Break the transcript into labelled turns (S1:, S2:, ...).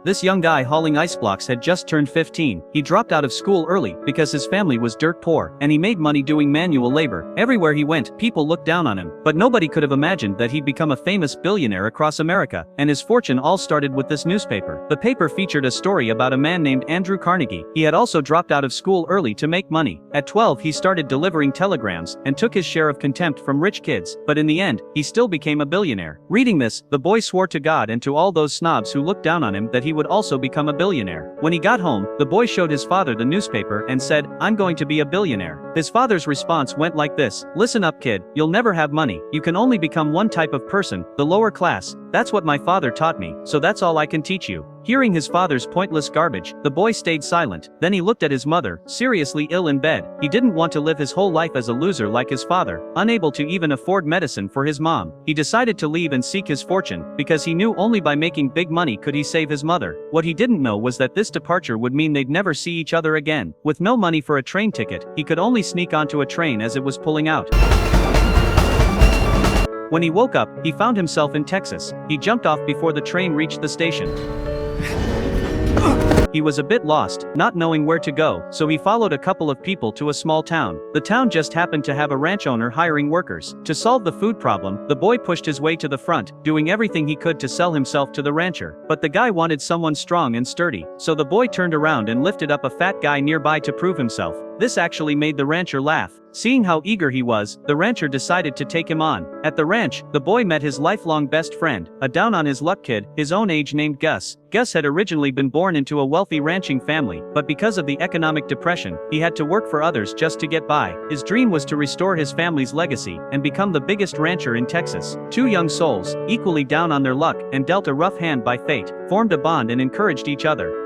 S1: This young guy hauling ice blocks had just turned 15. He dropped out of school early because his family was dirt poor, and he made money doing manual labor. Everywhere he went, people looked down on him, but nobody could have imagined that he'd become a famous billionaire across America, and his fortune all started with this newspaper. The paper featured a story about a man named Andrew Carnegie. He had also dropped out of school early to make money. At 12, he started delivering telegrams and took his share of contempt from rich kids, but in the end, he still became a billionaire. Reading this, the boy swore to God and to all those snobs who looked down on him that he would also become a billionaire. When he got home, the boy showed his father the newspaper and said, "I'm going to be a billionaire." His father's response went like this: "Listen up, kid, you'll never have money. You can only become one type of person, the lower class. That's what my father taught me, so that's all I can teach you." Hearing his father's pointless garbage, the boy stayed silent. Then he looked at his mother, seriously ill in bed. He didn't want to live his whole life as a loser like his father, unable to even afford medicine for his mom. He decided to leave and seek his fortune, because he knew only by making big money could he save his mother. What he didn't know was that this departure would mean they'd never see each other again. With no money for a train ticket, he could only sneak onto a train as it was pulling out. When he woke up, he found himself in Texas. He jumped off before the train reached the station. He was a bit lost, not knowing where to go, so he followed a couple of people to a small town. The town just happened to have a ranch owner hiring workers. To solve the food problem, the boy pushed his way to the front, doing everything he could to sell himself to the rancher. But the guy wanted someone strong and sturdy, so the boy turned around and lifted up a fat guy nearby to prove himself. This actually made the rancher laugh. Seeing how eager he was, the rancher decided to take him on. At the ranch, the boy met his lifelong best friend, a down-on-his-luck kid, his own age named Gus. Gus had originally been born into a wealthy ranching family, but because of the economic depression, he had to work for others just to get by. His dream was to restore his family's legacy and become the biggest rancher in Texas. Two young souls, equally down on their luck and dealt a rough hand by fate, formed a bond and encouraged each other.